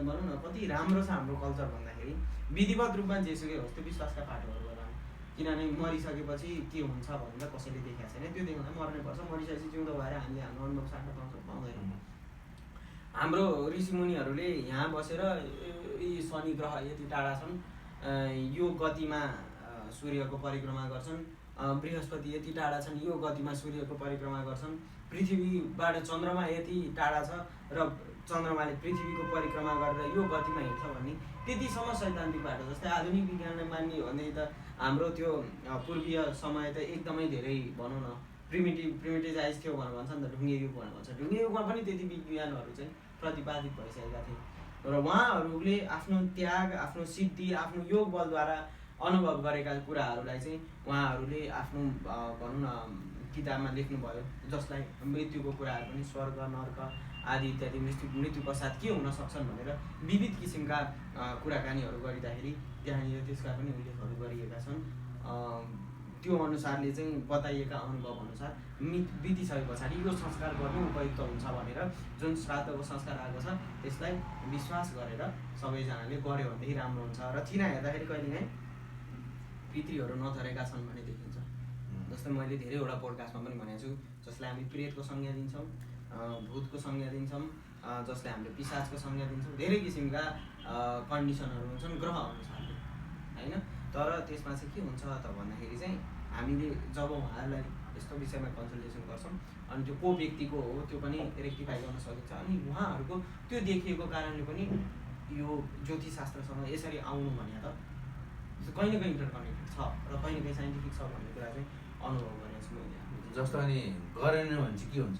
Speaker 2: भनौँ न कति राम्रो छ हाम्रो कल्चर भन्दाखेरि विधिवत रूपमा जेसुकै होस् त्यो विश्वासका पाठहरू गरौँ। किनभने मरिसकेपछि के हुन्छ भनेर कसैले देखाएको छैन, त्यो देखाउँदा मर्नै पर्छ। मरिसकेपछि जिउँदो भएर हामीले हाम्रो अनुभव साट्न पाउँछौँ पाउँदैनौँ। हाम्रो ऋषिमुनिहरूले यहाँ बसेर यी शनि ग्रह यति टाढा छन्, यो गतिमा सूर्यको परिक्रमा गर्छन्, बृहस्पति यति टाढा छन् यो गतिमा सूर्यको परिक्रमा गर्छन्, पृथ्वीबाट चन्द्रमा यति टाढा छ र चन्द्रमाले पृथ्वीको परिक्रमा गरेर यो गतिमा हिँड्छ भन्ने त्यतिसम्म सैद्धान्तिक बाटो। जस्तै आधुनिक विज्ञानलाई मान्ने हो भने त हाम्रो त्यो पूर्वीय समय त एकदमै धेरै भनौँ न प्रिमिटिजाइज थियो भनेर भन्छ नि त, ढुङ्गे युग भनेर भन्छ। ढुङ्गे युगमा पनि त्यति विज्ञानहरू चाहिँ प्रतिपादित भइसकेका थिए र उहाँहरूले आफ्नो त्याग, आफ्नो सिद्धि, आफ्नो योग बलद्वारा अनुभव गरेका कुराहरूलाई चाहिँ उहाँहरूले आफ्नो भनौँ न किताबमा लेख्नुभयो, जसलाई मृत्युको कुराहरू पनि स्वर्ग नर्क आदि इत्यादि मृत्यु पश्चात के हुन सक्छन् भनेर विविध किसिमका कुराकानीहरू गरिँदाखेरि त्यहाँनिर त्यसका पनि उल्लेखहरू गरिएका छन्। त्यो अनुसारले चाहिँ बताइएका अनुभव अनुसार बितिसके पछाडि यो संस्कार गर्नु उपयुक्त हुन्छ भनेर जुन श्राद्धको संस्कार आएको छ त्यसलाई विश्वास गरेर सबैजनाले गऱ्यो भनेदेखि राम्रो हुन्छ। र चिना हेर्दाखेरि कहिलेकाहीँ पितृहरू नथरेका छन् भने देखिन्छ। जस्तै मैले धेरैवटा पोडकास्टमा पनि भनेको छु, जसलाई हामी प्रेतको संज्ञा दिन्छौँ, भूतको संज्ञा दिन्छौँ, जसले हामीले पिशाचको संज्ञा दिन्छौँ, धेरै किसिमका कन्डिसनहरू हुन्छन् ग्रह अनुसारले होइन। तर त्यसमा चाहिँ के हुन्छ त भन्दाखेरि चाहिँ हामीले जब उहाँहरूलाई यस्तो विषयमा कन्सल्टेसन गर्छौँ अनि त्यो को व्यक्तिको हो त्यो पनि रेक्टिफाई गर्न सकिन्छ। अनि उहाँहरूको त्यो देखिएको कारणले पनि यो ज्योतिषशास्त्रसँग यसरी आउनु भने त कहीँ न कहीँ इन्टरकनेक्टेड छ र कहीँ न कहीँ साइन्टिफिक छ भन्ने कुरा चाहिँ अनुभव गरेको छु मैले।
Speaker 1: जस्तो अनि गरेन भने चाहिँ के हुन्छ?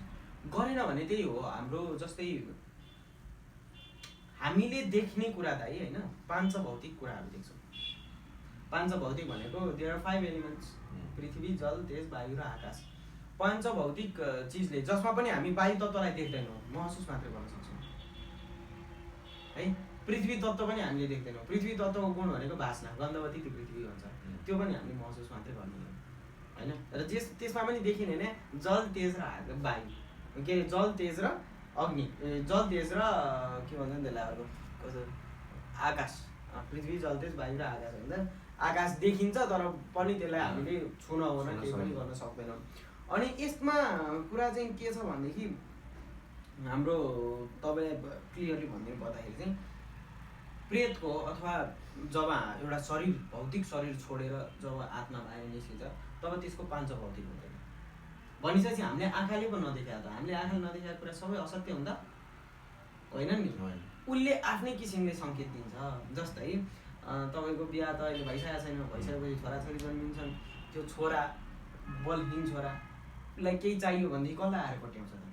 Speaker 2: गरेन भने त्यही हो, हाम्रो जस्तै हामीले देख्ने कुरा त होइन पाँच भौतिक कुराहरू देख्छौँ। पाँच भौतिक भनेको देयर आर 5 एलिमेन्ट्स, पृथ्वी जल तेज वायु र आकाश। पाँच भौतिक चिजले, जसमा पनि हामी वायु तत्त्वलाई देख्दैनौँ, महसुस मात्रै गर्न सक्छौँ है। पृथ्वी तत्त्व पनि हामीले देख्दैनौँ, पृथ्वी तत्त्वको गुण भनेको बासना, गन्धवती त्यो पृथ्वी भन्छ, त्यो पनि हामीले महसुस मात्रै गर्ने होइन। र त्यसमा पनि देखिने नै जल तेज र वायु, के अरे जल तेज र अग्नि, जल तेज र के भन्छ नि त्यसलाई अर्को कसो आकाश। पृथ्वी जल तेज वायु र आकाश हुन्छ। आकाश देखिन्छ तर पनि त्यसलाई हामीले छुन ओर्न केही पनि गर्न सक्दैनौँ। अनि यसमा कुरा चाहिँ के छ भनेदेखि हाम्रो तपाईँलाई क्लियरली भनिदिनु पर्दाखेरि चाहिँ प्रेतको अथवा जब एउटा शरीर भौतिक शरीर छोडेर जब आत्मा बाहिर निस्किन्छ तब त्यसको पाँच भौतिक हुँदैन। भनिसकेपछि हामीले आँखाले पो नदेखाएको त, हामीले आँखाले नदेखाएको कुरा सबै असत्य हुन्छ होइन नि। उसले आफ्नै किसिमले सङ्केत दिन्छ। जस्तै तपाईँको बिहा त अहिले भइसकेको छैन, भइसकेपछि छोराछोरी जन्मिन्छन्, त्यो छोरा बलहीन छोरालाई केही चाहियो भनेदेखि कसलाई आएर कोट्याउँछ त?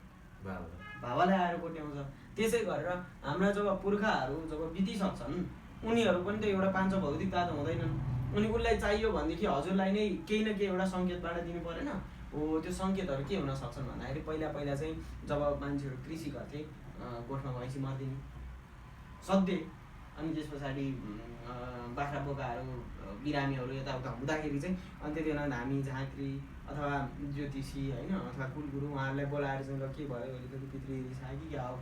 Speaker 2: बाबालाई आएर कोट्याउँछ। त्यसै गरेर हाम्रा जब पुर्खाहरू जब बितिसक्छन् उनीहरू पनि त एउटा पाँच भौतिकता त हुँदैनन्। उनी उसलाई चाहियो भनेदेखि हजुरलाई नै केही न केही एउटा सङ्केतबाट दिनु परेन हो। त्यो सङ्केतहरू के हुन सक्छन् भन्दाखेरि पहिला चाहिँ जब मान्छेहरू कृषि गर्थ्थे, गोठमा भैँसी मर्दिने सधैँ, अनि त्यस पछाडि बाख्रा बोकाहरू बिरामीहरू यताउता हुँदाखेरि चाहिँ अनि त्यति बेला धामी झाँक्री अथवा ज्योतिषी होइन अथवा कुलगुरु उहाँहरूलाई बोलाएर चाहिँ के भयो अलिकति पितृ रिसायो कि क्या हो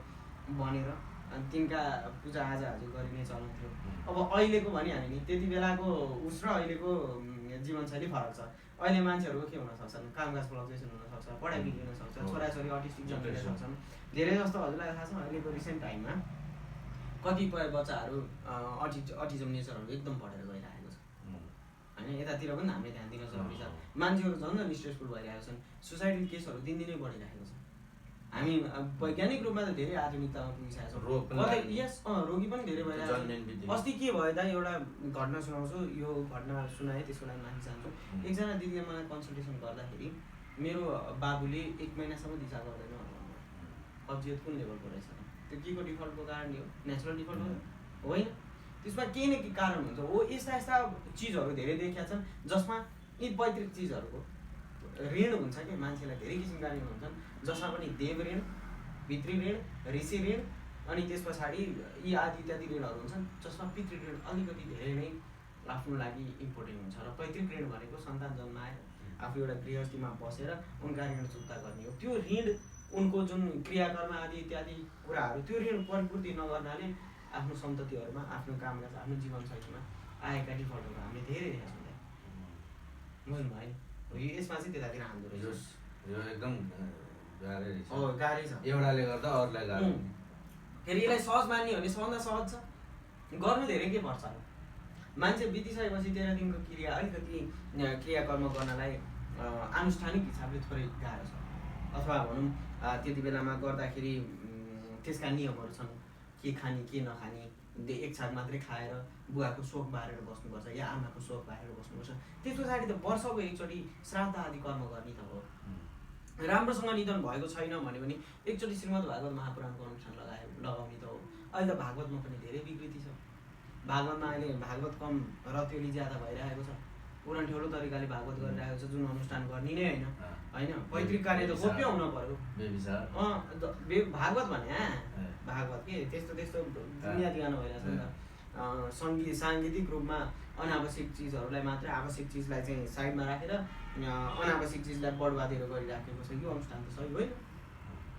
Speaker 2: भनेर अनि तिनका पूजाआजाहरू गरिने चलन थियो। अब अहिलेको भनिहाल्यो नि, त्यति बेलाको उस र अहिलेको जीवनशैली फरक छ। अहिले मान्छेहरूको के हुनसक्छन्, कामकाज फ्लक्चुएसन हुनसक्छ, पढाइ बिग्रिन सक्छ, छोराछोरी अटिस्टिक जन्मिन सक्छन्। धेरै जस्तो हजुरलाई थाहा छ अहिलेको रिसेन्ट टाइममा कतिपय बच्चाहरू अटिजम नेचरहरू एकदम बढेर गइरहेको छ होइन। यतातिर पनि हामीले ध्यान दिन जरुरी छ। मान्छेहरू झन् झन् स्ट्रेसफुल भइरहेको छन्, सुसाइडल केसहरू दिनदिनै बढिरहेको छ। हामी वैज्ञानिक रूपमा त धेरै आधुनिकतामा पुगिसकेको छौँ। यस रोगी पनि धेरै भइरहेको छ। अस्ति के भयो त एउटा घटना सुनाउँछु, यो घटना सुनाएँ त्यसको लागि माथि चाहन्छु। एकजना दिदीले मलाई कन्सल्टेसन गर्दाखेरि मेरो बाबुले 1 महिनासम्म दिशा गर्दैन भन्नुभयो। कब्जियत कुन लेभलको रहेछ? त्यो के को डिफल्टको कारणले हो? नेचुरल डिफल्ट हो होइन? त्यसमा केही न केही कारण हुन्छ। हो यस्ता यस्ता चिजहरू धेरै देखिया छन् जसमा यी पैतृक चिजहरूको ऋण हुन्छ कि मान्छेलाई धेरै किसिमका ऋण हुन्छन्, जसमा पनि देव ऋण, पितृ ऋण, ऋषि ऋण, अनि त्यस पछाडि यी आदि इत्यादि ऋणहरू हुन्छन्, जसमा पितृ ऋण अलिकति धेरै नै आफ्नो लागि इम्पोर्टेन्ट हुन्छ। र पैतृक ऋण भनेको सन्तान जन्माएर आफू एउटा गृहस्थीमा बसेर उनका ऋण चुक्ता गर्ने हो। त्यो ऋण उनको जुन क्रियाकर्म आदि इत्यादि कुराहरू, त्यो ऋण परिपूर्ति नगर्नाले आफ्नो सन्ततिहरूमा, आफ्नो कामकाज, आफ्नो जीवनशैलीमा आएका डिफल्टहरू हामीले धेरै देखेका छौँ। बुझ्नु भयो नि, यसमा चाहिँ त्यतातिर हान्दो रहेछ।
Speaker 1: यो एकदम गाह्रै रहेछ।
Speaker 2: गाह्रै छ,
Speaker 1: एउटाले गर्दा अरूलाई गाह्रो।
Speaker 2: फेरि यसलाई सहज मान्ने हो भने सबभन्दा सहज छ, गर्नु धेरै के पर्छ। मान्छे बितिसकेपछि 13 दिनको क्रिया अलिकति क्रियाकर्म गर्नलाई आनुष्ठानिक हिसाबले थोरै गाह्रो छ, अथवा भनौँ त्यति बेलामा गर्दाखेरि त्यसका नियमहरू छन्, के खाने के नखाने, एक छाक मात्रै खाएर बुवाको शोक बारेर बस्नुपर्छ या आमाको शोक बारेर बस्नुपर्छ। त्यस पछाडि त वर्षको एकचोटि श्राद्ध आदि कर्म गर्ने त हो। राम्रोसँग निधन भएको छैन भने पनि एकचोटि श्रीमद् भागवत महापुराणको अनुष्ठान लगाउने त हो। अहिले त भागवतमा पनि धेरै विकृति छ। भागवतमा अहिले भागवत कम रत्योली ज्यादा भइरहेको छ। उरनठेलो तरिकाले भागवत गरिरहेको छ, जुन अनुष्ठान गर्ने नै होइन। पैतृक कार्य त गोप्य हुन पर्यो। भागवत भने भागवत के त्यस्तो बुनियादी गाना भइरहेको छ नि त। साङ्गीतिक रूपमा अनावश्यक चिजहरूलाई मात्रै, आवश्यक चिजलाई चाहिँ साइडमा राखेर अनावश्यक चिजलाई बढुवा दिएर गरिराखेको छ। यो अनुष्ठान त सही होइन।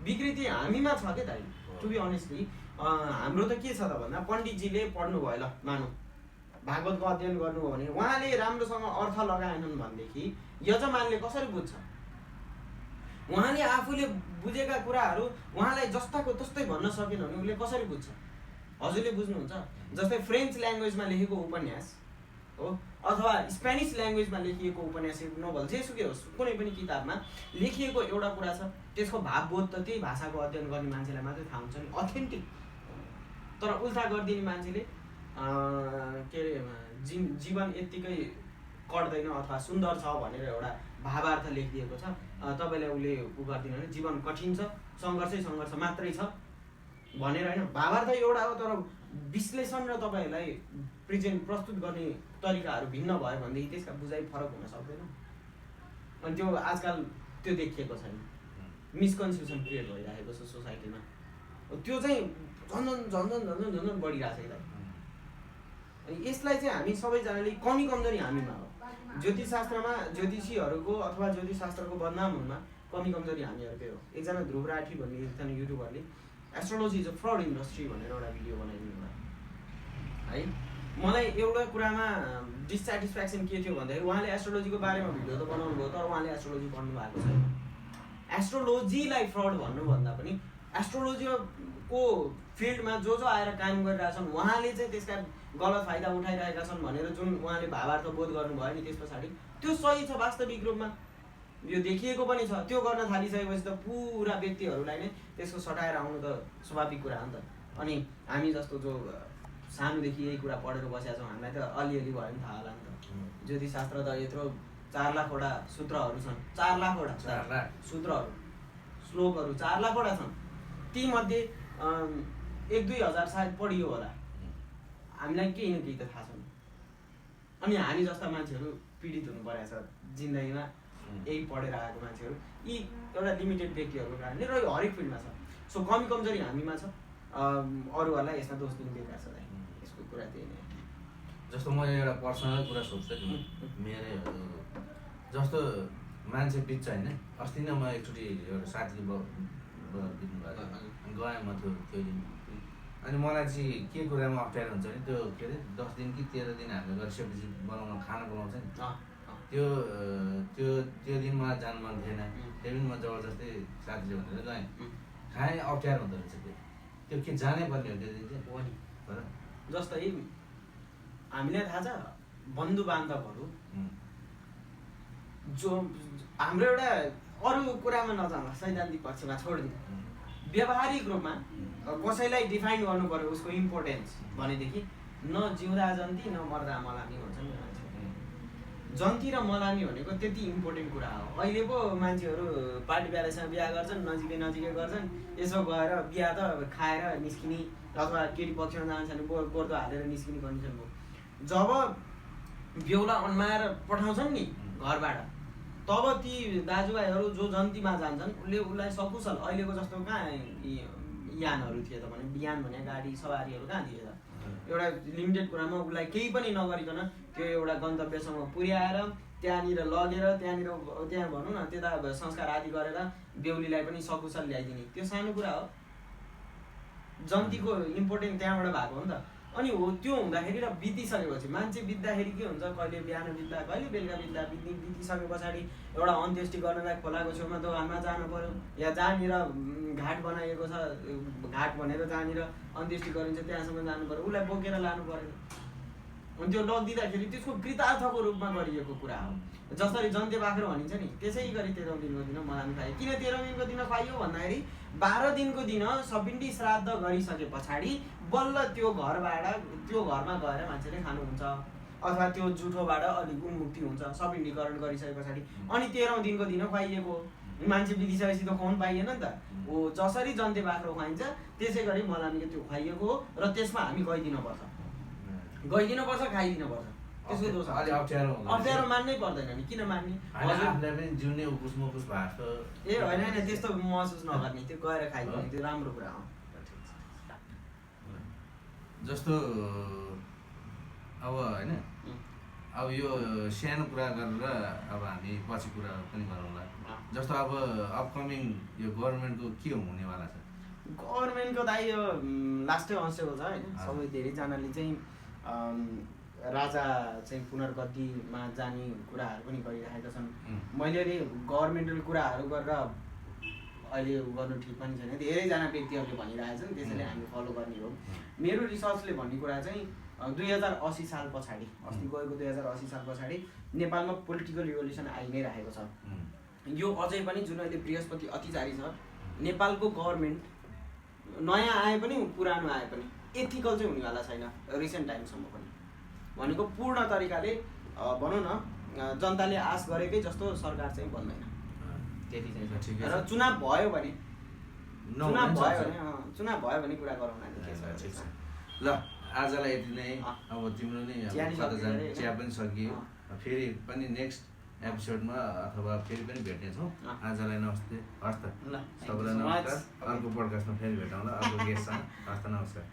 Speaker 2: विकृति हामीमा छ क्या दाइ, टु बी अनेस्टली। हाम्रो त के छ त भन्दा पण्डितजीले पढ्नु भयो, ल मानौँ भागवतको अध्ययन गर्नुभयो भने उहाँले राम्रोसँग अर्थ लगाएनन् भनेदेखि यजमानले कसरी बुझ्छ? उहाँले आफूले बुझेका कुराहरू उहाँलाई जस्ताको तस्तै भन्न सकेन भने उसले कसरी बुझ्छ? हजुरले बुझ्नुहुन्छ? जस्तै फ्रेन्च ल्याङ्ग्वेजमा लेखेको उपन्यास हो अथवा स्पेनिस ल्याङ्ग्वेजमा लेखिएको उपन्यास, नोभल, जेसुकै होस्, कुनै पनि किताबमा लेखिएको एउटा कुरा छ, त्यसको भावबोध त त्यही भाषाको अध्ययन गर्ने मान्छेलाई मात्रै थाहा हुन्छ नि, अथेन्टिक। तर उल्टा गरिदिने मान्छेले के अरे जीवन यत्तिकै कट्दैन अथवा सुन्दर छ भनेर एउटा भावार्थ लेखिदिएको छ, तपाईँलाई उसले उ गरिदिनु भने जीवन कठिन छ, सङ्घर्ष मात्रै छ भनेर होइन। भावार्थ एउटा हो, तर विश्लेषण र तपाईँहरूलाई प्रस्तुत गर्ने तरिकाहरू भिन्न भयो भनेदेखि त्यसका बुझाइ फरक हुन सक्दैन। अनि त्यो आजकल त्यो देखिएको छैन, मिसकन्सेप्सन क्रिएट भइरहेको छ सोसाइटीमा। त्यो चाहिँ झन्झन बढिरहेको छ यसलाई। अनि यसलाई चाहिँ हामी सबैजनाले कमजोरी हामीमा हो। ज्योतिषशास्त्रमा ज्योतिषीहरूको अथवा ज्योतिषशास्त्रको बदनाम हुनमा कमजोरी हामीहरूकै हो। एकजना ध्रुव राठी भन्ने एकजना युट्युबरले astrology is a fraud industry भनेर एउटा भिडियो बनाइदिनु भयो है। मलाई एउटा कुरामा डिससेटिस्फ्याक्सन के थियो भन्दाखेरि उहाँले एस्ट्रोलोजीको बारेमा भिडियो त बनाउनु भयो, तर उहाँले एस्ट्रोलोजी पढ्नु भएको छैन। एस्ट्रोलोजीलाई फ्रड भन्नुभन्दा पनि एस्ट्रोलोजीको फिल्डमा जो आएर काम गरिरहेछन् उहाँले चाहिँ त्यसका गलत फाइदा उठाइरहेका छन् भनेर जुन उहाँले भावार्थ बोध गर्नुभयो नि, त्यस पछाडि त्यो सही छ वास्तविक रूपमा, यो देखिएको पनि छ। त्यो गर्न थालिसकेपछि त पुरा व्यक्तिहरूलाई नै त्यसको सटाएर आउनु त स्वाभाविक कुरा हो नि त। अनि हामी जस्तो जो सानोदेखि यही कुरा पढेर बसेका छौँ, हामीलाई त अलिअलि भयो भने थाहा होला नि त। ज्योतिषशास्त्र त यत्रो 4 लाखवटा सूत्रहरू छन्, 4 लाखवटा सूत्रहरू, श्लोकहरू 4 लाखवटा छन्। तीमध्ये 1-2 हजार सायद पढियो होला, हामीलाई केही न केही त थाहा छैन। अनि हामी जस्ता मान्छेहरू पीडित हुनु परेको छ जिन्दगीमा, यही पढेर आएको मान्छेहरू, यी एउटा लिमिटेड व्यक्तिहरूको कारणले, र यो हरेक फिल्डमा छ। सो कमजोरी हामीमा छ, अरूहरूलाई यसमा दोष दिनु बेकार छ। यसको कुरा त्यही नै।
Speaker 1: जस्तो म एउटा पर्सनल कुरा सोध्छु नि, मेरो जस्तो मान्छे बित्छ होइन। अस्ति नै म एकचोटि एउटा साथीले बित्नु भएको गएँ म त्यो दिन। अनि मलाई चाहिँ के कुरामा अप्ठ्यारो हुन्छ भने त्यो के अरे 10 दिन कि 13 दिन हामीले गएर सेपरेसी बनाउन खाना बोलाउँछ नि, त्यो दिन मलाई जानु मन थिएन। त्यही पनि म जबरजस्ती साथीले भनेर गएँ, खाएँ, अप्ठ्यारो हुँदो रहेछ। त्यो के जानै पर्ने हो त्यो दिन चाहिँ
Speaker 2: हो नि। जस्तै हामीलाई थाहा छ बन्धु बान्धवहरू जो हाम्रो एउटा अरू कुरामा नजाँदा सैद्धान्तिक पक्षमा छोडिदिनु, व्यावहारिक रूपमा कसैलाई डिफाइन गर्नु पर्यो उसको इम्पोर्टेन्स भनेदेखि न जिउँदा जन्ती न मर्दा मलामी भन्छ नि मान्छे। जन्ती र मलामी भनेको त्यति इम्पोर्टेन्ट कुरा हो। अहिले पो मान्छेहरू पार्टी प्यालेसमा बिहा गर्छन्, नजिकै गर्छन्, यसो गएर बिहा त खाएर निस्किने अथवा केटी पक्षमा जान्छन् गोर्दो हालेर निस्किने कन्डिसन हो। जब बेहुला अन्माएर पठाउँछन् नि घरबाट, तब ती दाजुभाइहरू जो जन्तीमा जान्छन् उसलाई सकुशल अहिलेको जस्तो कहाँ यानहरू थिए त भने बिहान भने गाडी सवारीहरू कहाँ थिए त एउटा लिमिटेड कुरामा उसलाई केही पनि नगरिकन त्यो एउटा गन्तव्यसम्म पुर्याएर त्यहाँनिर लगेर त्यहाँ भनौँ न त्यता संस्कार आदि गरेर बेहुलीलाई पनि सकुशल ल्याइदिने त्यो सानो कुरा हो जन्तीको इम्पोर्टेन्ट त्यहाँबाट भएको हो नि त अनि हो त्यो हुँदाखेरि र बितिसकेपछि मान्छे बित्दाखेरि के हुन्छ कहिले बिहान बित्दा कहिले बेलुका बित्दा बितिसके पछाडि एउटा अन्त्येष्टि गर्नलाई खोलाको छेउमा दोकानमा जानु पर्यो या जहाँनिर घाट बनाइएको छ घाट भनेर जहाँनिर अन्त्येष्टि गरिन्छ त्यहाँसम्म जानु पर्यो उसलाई बोकेर लानु पऱ्यो अनि त्यो लगिदिँदाखेरि त्यसको कृतार्थको रूपमा गरिएको कुरा हो जसरी जन्ते बाख्रो भनिन्छ नि त्यसै गरी 13औं दिनको दिन मलामी खाइयो किन 13औं दिनको दिन खाइयो भन्दाखेरि 12 दिनको दिन सपिण्डी श्राद्ध गरिसके पछाडि बल्ल त्यो घरमा गएर मान्छेले खानुहुन्छ अथवा त्यो जुठोबाट अलिक उन्मुक्ति हुन्छ सपिण्डीकरण गरिसके पछाडि अनि 13औं दिनको दिन खुवाइएको मान्छे बितिसकेपछि त खुवाउनु पाइएन नि त हो जसरी जन्ते बाख्रो खुवाइन्छ त्यसै गरी मलामीले त्यो खुवाइएको हो र त्यसमा हामी गइदिनुपर्छ खाइदिनुपर्छ त्यसको दोष
Speaker 1: अलि
Speaker 2: अप्ठ्यारो मान्नै पर्दैन नि किन मान्ने ए होइन त्यस्तो महसुस नगर्ने त्यो गएर खाइदिने त्यो राम्रो कुरा हो
Speaker 1: जस्तो अब होइन अब यो सानो कुरा गरेर अब हामी पछि कुरा पनि गरौँला जस्तो अब अपकमिङ यो गभर्नमेन्टको के हुनेवाला छ
Speaker 2: गभर्नमेन्टको दाइ यो लास्टै अंशको छ होइन सबै धेरैजनाले चाहिँ राजा चाहिँ पुनर्गतिमा जाने कुराहरू पनि गरिरहेका छन् मैले अलि गभर्नमेन्टल कुराहरू गरेर अहिले गर्नु ठिक पनि छैन धेरैजना व्यक्तिहरूले भनिरहेछन् त्यसैले हामी फलो गर्ने हो मेरो रिसर्चले भन्ने कुरा चाहिँ 2080 साल पछाडि अस्ति गएको 2080 साल पछाडि नेपालमा पोलिटिकल रिभोल्युसन आइ नै रहेको छ यो अझै पनि जुन अहिले बृहस्पति अतिचारी छ नेपालको गभर्नमेन्ट नयाँ आए पनि पुरानो आए पनि एथिकल चाहिँ हुनेवाला छैन रिसेन्ट टाइमसम्म पनि भनेको पूर्ण तरिकाले भनौँ न जनताले आश गरेकै जस्तो सरकार चाहिँ बन्दैन त्यति चाहिँ र चुनाव भयो भने कुरा गरौँ न
Speaker 1: ल आजलाई यति नै अब तिम्रो नै चिया पनि सकियो फेरि पनि नेक्स्ट एपिसोडमा अथवा फेरि पनि भेट्नेछौँ आजलाई नमस्ते हस्त सबैलाई नमस्कार अर्को पोडकास्टमा फेरि भेटौँला अर्को गेस्टसँग हस्त नमस्कार